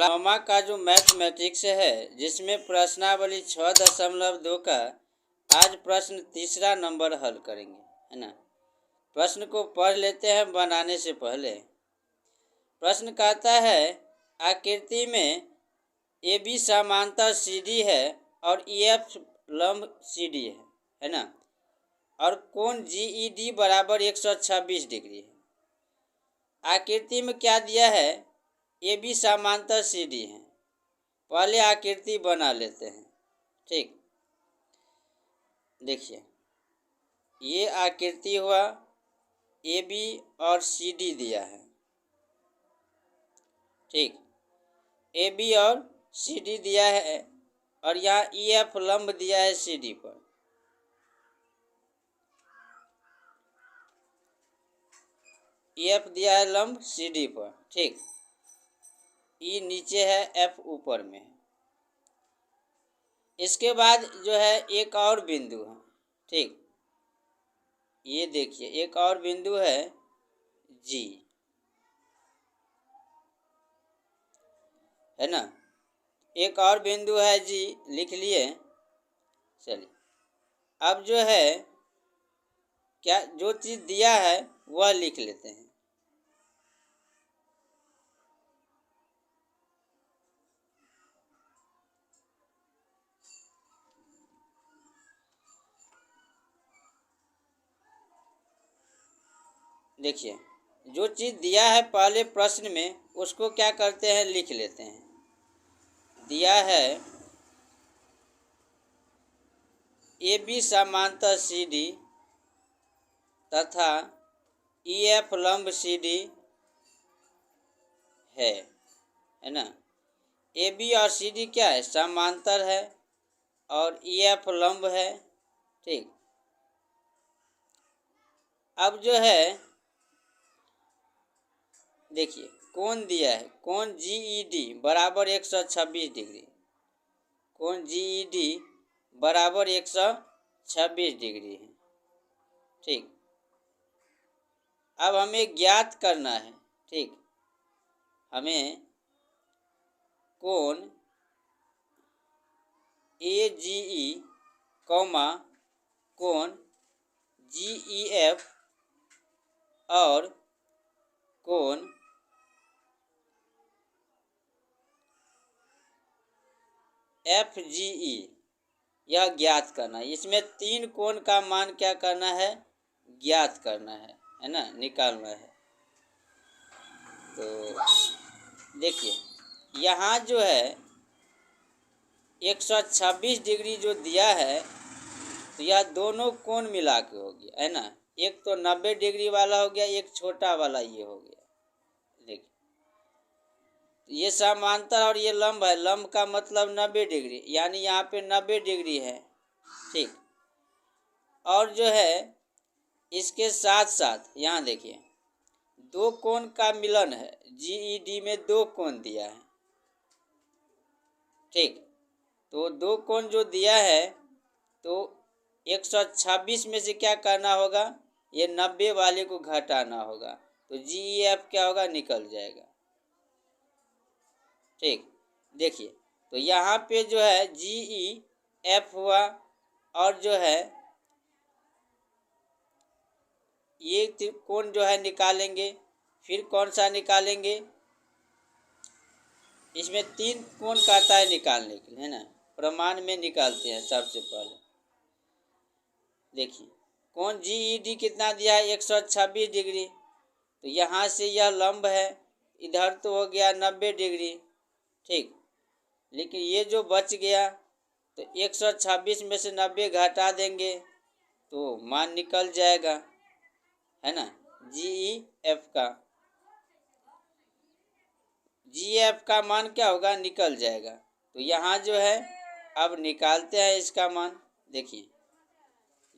क्लामा का जो मैथमेटिक्स है जिसमें प्रश्नावली 6.2 का आज प्रश्न तीसरा नंबर हल करेंगे, है ना। प्रश्न को पढ़ लेते हैं बनाने से पहले। प्रश्न कहता है आकृति में ए बी समांतर सी डी है और ई एफ लंब सी डी है ना, और कोण जी ई डी बराबर 126 डिग्री है। आकृति में क्या दिया है, ए बी समांतर सी डी है। पहले आकृति बना लेते हैं, ठीक। देखिए ये आकृति हुआ, ए बी और सी डी दिया है, ठीक। ए बी और सी डी दिया है और यहाँ ई एफ लंब दिया है सी डी पर। ई एफ दिया है लंब सी डी पर, ठीक। ई नीचे है, एफ ऊपर में है। इसके बाद जो है एक और बिंदु है, ठीक। ये देखिए एक और बिंदु है जी, है ना। एक और बिंदु है जी, लिख लिए। चलिए अब जो है क्या जो चीज़ दिया है वह लिख लेते हैं। देखिए जो चीज़ दिया है पहले प्रश्न में उसको क्या करते हैं, लिख लेते हैं। दिया है ए बी समांतर सी डी तथा ई एफ लंब सी डी है ना। ए बी और सी डी क्या है, समांतर है और ई एफ लंब है, ठीक। अब जो है देखिए कोण दिया है, कोण जी ई डी बराबर 126 डिग्री। कोण जी ई डी बराबर 126 डिग्री है, ठीक। अब हमें ज्ञात करना है, ठीक। हमें कोण ए जी ई कौमा कोण जी ई एफ और कोण एफ जी ई यह ज्ञात करना है। इसमें तीन कोण का मान क्या करना है, ज्ञात करना है ना, निकालना है। तो देखिए यहाँ जो है 126 डिग्री जो दिया है तो यह दोनों कोण मिला के हो गया, है ना। एक तो 90 डिग्री वाला हो गया, एक छोटा वाला ये हो गया। देखिए ये समांतर और ये लंब है, लंब का मतलब 90 डिग्री, यानी यहाँ पे 90 डिग्री है, ठीक। और जो है इसके साथ साथ यहाँ देखिए दो कोण का मिलन है, जी ई डी में दो कोण दिया है, ठीक। तो दो कोण जो दिया है तो 126 में से क्या करना होगा, ये 90 वाले को घटाना होगा, तो जी ई एफ क्या होगा, निकल जाएगा, ठीक। देखिए तो यहाँ पे जो है जी ई एफ हुआ और जो है ये कोण जो है निकालेंगे। फिर कौन सा निकालेंगे, इसमें तीन कोण कहता है निकालने के लिए, है ना। प्रमाण में निकालते हैं सबसे पहले। देखिए कोण जी ई डी कितना दिया है, 126 डिग्री। तो यहाँ से यह लंब है, इधर तो हो गया 90 डिग्री, ठीक। लेकिन ये जो बच गया तो 126 में से 90 घटा देंगे तो मान निकल जाएगा, है ना। जी ई एफ का जी एफ का मान क्या होगा, निकल जाएगा। तो यहाँ जो है अब निकालते हैं इसका मान। देखिए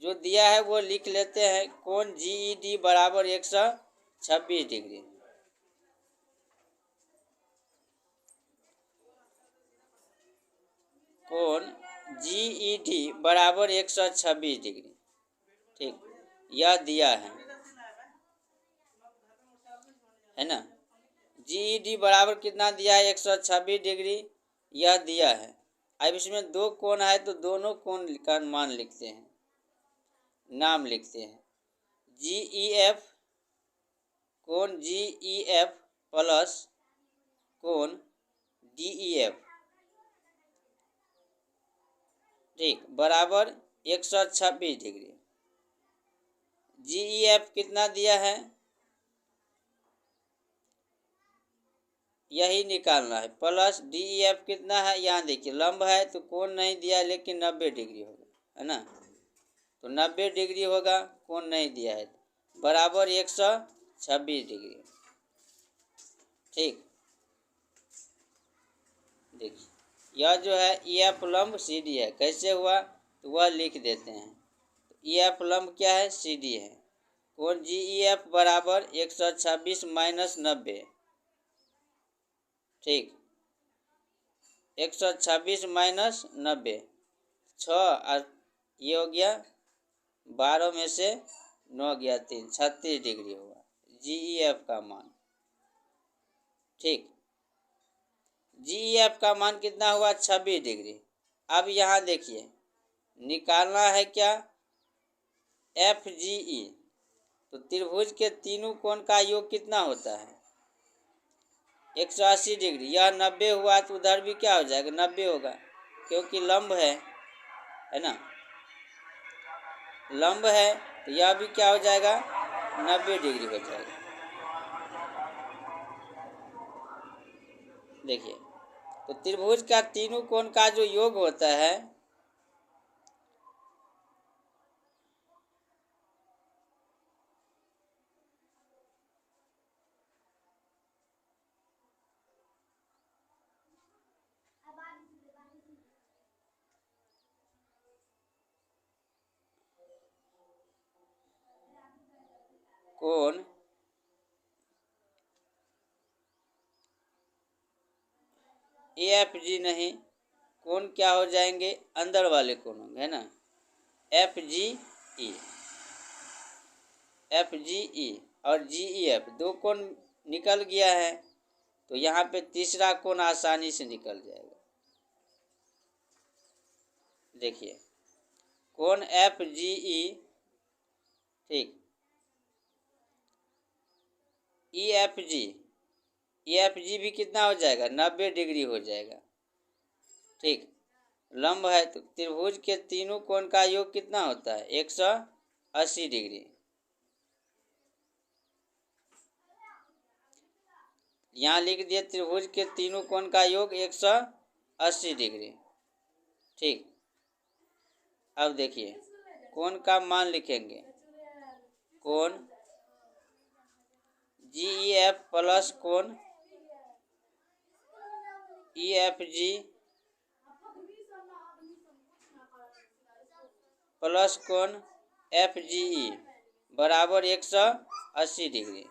जो दिया है वो लिख लेते हैं, कोण जी ई डी बराबर 126 डिग्री। कोण जी ई डी बराबर 126 डिग्री, ठीक। यह दिया है ना। GED बराबर कितना दिया है 126 डिग्री, यह दिया है। अब इसमें दो कोण है तो दोनों कोण का मान लिखते हैं, नाम लिखते हैं। GEF, कोण GEF प्लस कोण DEF, ठीक, बराबर 126 डिग्री। GEF कितना दिया है यही निकालना है, प्लस DEF कितना है, यहाँ देखिए लंब है तो कोण नहीं दिया है लेकिन 90 डिग्री होगा, है ना, तो 90 डिग्री होगा, कोण नहीं दिया है, बराबर 126 डिग्री। ठीक, देखिए यह जो है EF लंब CD है, कैसे हुआ तो वह लिख देते हैं। तो EF लंब क्या है, CD है। कोण GEF बराबर 126 माइनस 90, ठीक, 126 माइनस 90, 6 और ये हो गया 12 में से 9 गया 3, 36 डिग्री होगा GEF का मान। ठीक, GEF का मान कितना हुआ 26 डिग्री। अब यहाँ देखिए निकालना है क्या FGE, तो त्रिभुज के तीनों कोण का योग कितना होता है 180 डिग्री। यह 90 हुआ तो उधर भी क्या हो जाएगा 90 होगा, क्योंकि लंब है ना, लंब है तो यह भी क्या हो जाएगा 90 डिग्री हो जाएगा। देखिए तो त्रिभुज का तीनों कोण का जो योग होता है कोण AFG नहीं, कोण क्या हो जाएंगे अंदर वाले कोण होंगे, है ना, FGE और GEF दो कोण निकल गया है, तो यहाँ पे तीसरा कोण आसानी से निकल जाएगा। देखिए कोण FGE, ठीक, EFG भी कितना हो जाएगा 90 डिग्री हो जाएगा। ठीक, लंब है तो त्रिभुज के तीनों कोण का योग कितना होता है 180 डिग्री। यहाँ लिख दिए त्रिभुज के तीनों कोण का योग 180 डिग्री। ठीक, अब देखिए कोण का मान लिखेंगे, कोण GEF प्लस कोण EFG प्लस कोण FGE बराबर 180 डिग्री।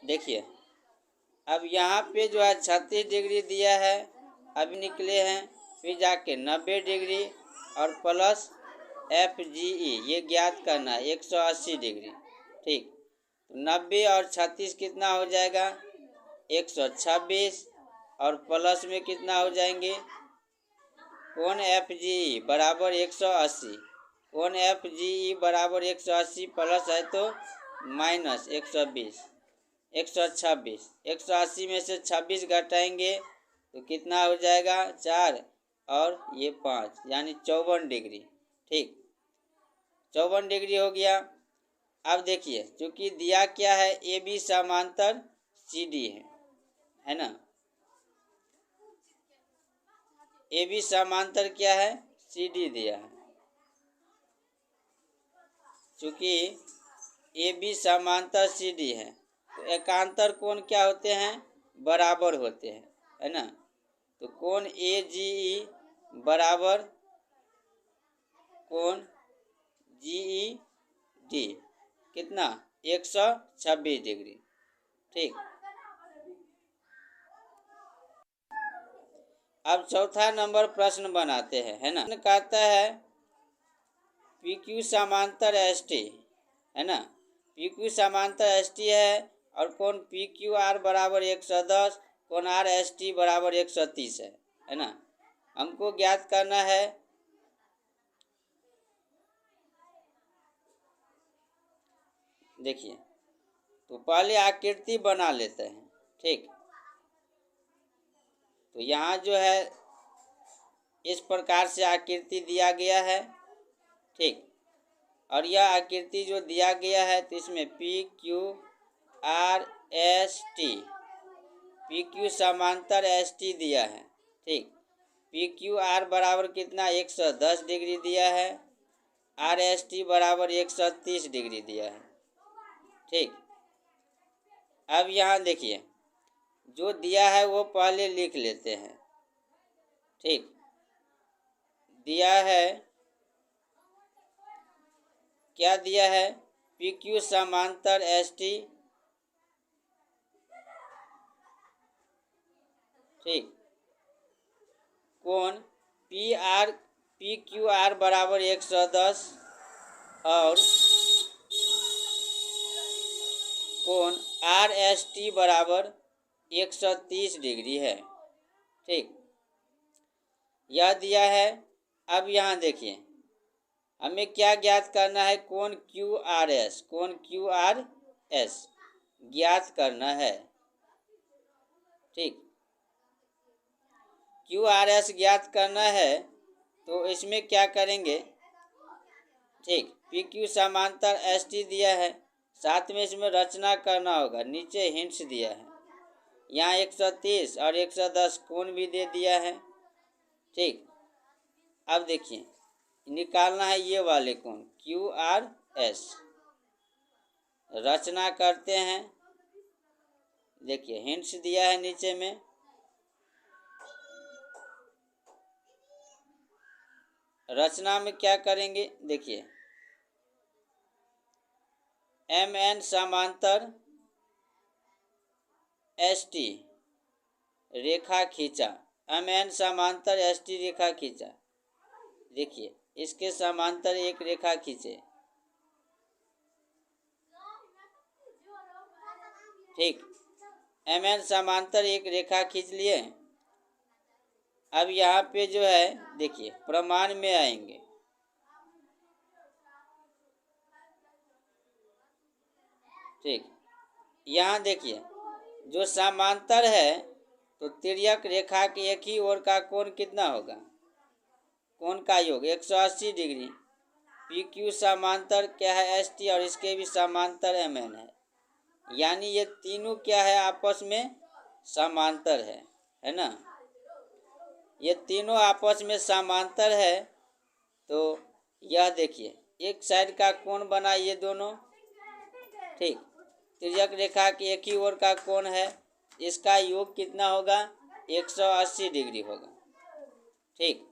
देखिए अब यहाँ पे जो है 36 डिग्री दिया है, अभी निकले हैं, फिर जाके 90 डिग्री और प्लस FGE ये ज्ञात करना है 180 डिग्री। ठीक, 90 और 36 कितना हो जाएगा 126 और प्लस में कितना हो जाएंगे कोण FGE बराबर 180, कोण FGE बराबर 180 प्लस है तो माइनस 120, 126, 180 में से 26 घटाएंगे तो कितना हो जाएगा 4 और ये 5 यानी 54 डिग्री। ठीक, 54 डिग्री हो गया। अब देखिए चूंकि दिया क्या है AB समांतर CD है ना, AB समांतर क्या है CD दिया है, चूंकि AB समांतर CD है तो एकांतर कोण क्या होते हैं बराबर होते हैं, है ना, तो कोण AGE बराबर कोण GED कितना 126 डिग्री। ठीक, अब चौथा नंबर प्रश्न बनाते हैं, है ना, कहता है PQ समांतर ST, है ना, PQ समांतर ST है और कोण पी क्यू आर बराबर 110, कोण आर एस टी बराबर 130 है ना। हमको ज्ञात करना है देखिए, तो पहले आकृति बना लेते हैं। ठीक, तो यहाँ जो है इस प्रकार से आकृति दिया गया है। ठीक, और यह आकृति जो दिया गया है तो इसमें P Q R S T, P Q समांतर एस टी दिया है। ठीक, पी क्यू आर बराबर कितना 110 डिग्री दिया है, आर एस टी बराबर 130 डिग्री दिया है। ठीक, अब यहाँ देखिए जो दिया है वो पहले लिख लेते हैं। ठीक, दिया है, क्या दिया है, पी क्यू समांतर एस टी। ठीक, कोण पी क्यू आर बराबर 110 और कोण आर एस टी बराबर 130 डिग्री है। ठीक, यह दिया है। अब यहाँ देखिए हमें क्या ज्ञात करना है, कोण क्यू आर एस, कोण क्यू आर एस ज्ञात करना है। ठीक, क्यू आर एस ज्ञात करना है तो इसमें क्या करेंगे। ठीक, पी क्यू समांतर एस टी दिया है, साथ में इसमें रचना करना होगा। नीचे हिंट्स दिया है, यहाँ 130 और 110 कोण भी दे दिया है। ठीक, अब देखिए निकालना है ये वाले कोण क्यू आर एस। रचना करते हैं, देखिए हिंट्स दिया है नीचे में। रचना में क्या करेंगे देखिए, एम एन समांतर एस टी रेखा खींचा, एम एन समांतर एस टी रेखा खींचा। देखिए इसके समांतर एक रेखा खींचे। ठीक, एम एन समांतर एक रेखा खींच लिए। अब यहाँ पे जो है देखिए प्रमाण में आएंगे। ठीक, यहाँ देखिए जो समांतर है तो तिर्यक रेखा के एक ही ओर का कोण कितना होगा, कोण का योग 180 डिग्री। पी क्यू समांतर क्या है एस टी और इसके भी समांतर एम एन है, यानी ये तीनों क्या है आपस में समांतर है ना। ये तीनों आपस में समांतर है तो यह देखिए एक साइड का कोण बना ये दोनों। ठीक, तिर्यक रेखा की एक ही ओर का कोण है, इसका योग कितना होगा 180 डिग्री होगा। ठीक,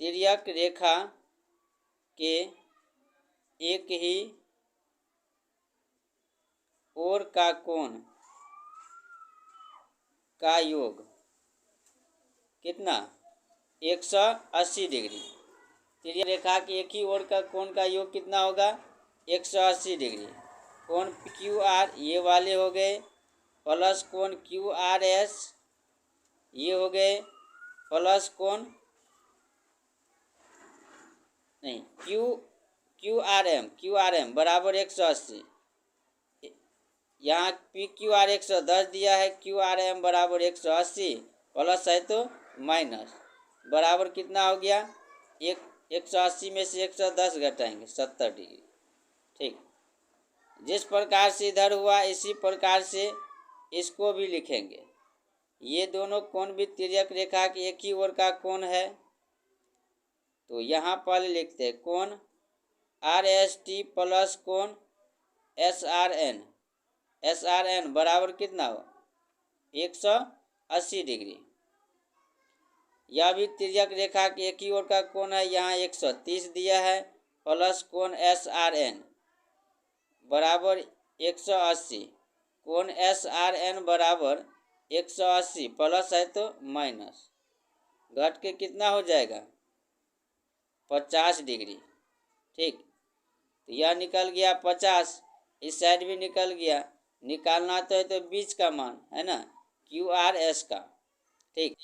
तिर्यक रेखा के एक ही ओर का कोण का योग कितना 180 डिग्री। तिर्यक रेखा के एक ही ओर का कोण का योग कितना होगा 180 डिग्री। कोण क्यू आर ये वाले हो गए, प्लस कोण क्यू आर एस ये हो गए, प्लस कोण नहीं क्यू आर एम बराबर 180। यहाँ पी क्यू आर 110 दिया है, क्यू आर एम बराबर 180 प्लस है तो माइनस बराबर कितना हो गया 180 में से 110 घटाएंगे 70 डिग्री। ठीक, जिस प्रकार से इधर हुआ इसी प्रकार से इसको भी लिखेंगे। ये दोनों कोण भी तिर्यक रेखा की एक ही ओर का कोण है तो यहाँ पहले लिखते हैं कोण आर एस टी प्लस कोण एस आर एन बराबर कितना हो 180 डिग्री। यह भी तिर्यक रेखा की एक ही ओर का कोण है, यहाँ 130 दिया है, प्लस कोण एस आर एन बराबर 180, कोण एस आर एन बराबर 180 प्लस है तो माइनस घट के कितना हो जाएगा 50 डिग्री। ठीक, तो यह निकल गया 50, इस साइड भी निकल गया। निकालना तो है तो बीच का मान है ना, QRS का। ठीक,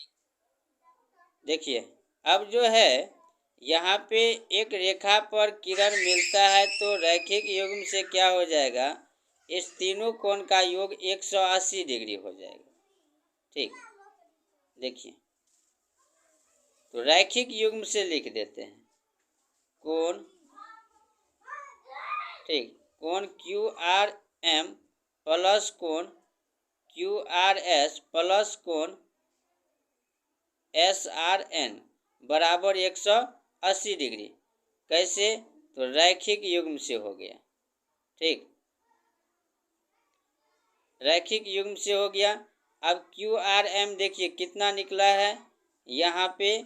देखिए अब जो है यहाँ पे एक रेखा पर किरण मिलता है तो रैखिक युग्म से क्या हो जाएगा, इस तीनों कोण का योग 180 डिग्री हो जाएगा। ठीक, देखिए तो रैखिक युग्म से लिख देते हैं कोण, ठीक, कोण QRM प्लस कोण QRS प्लस कोण SRN बराबर 180 डिग्री। कैसे, तो रैखिक युग्म से हो गया। ठीक, रैखिक युग्म से हो गया। अब QRM देखिए कितना निकला है यहाँ पे,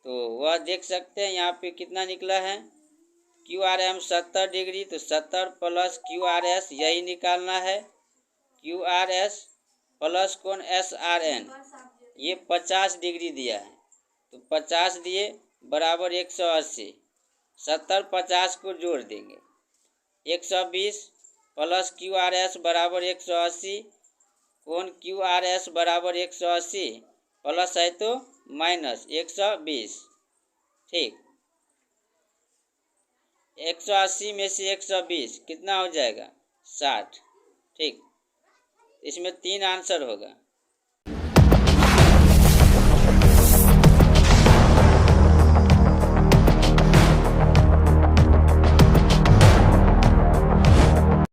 तो वह देख सकते हैं यहाँ पे कितना निकला है। QRM 70 डिग्री, तो 70 प्लस QRS यही निकालना है। QRS प्लस कोण SRN ये 50 डिग्री दिया है, तो 50 दिए बराबर 180, 70 50 को जोड़ देंगे 120 प्लस QRS बराबर 180, कोण QRS बराबर 180 प्लस है तो माइनस 120। ठीक, 180 में से 120 कितना हो जाएगा, 60। ठीक, इसमें 3 आंसर होगा।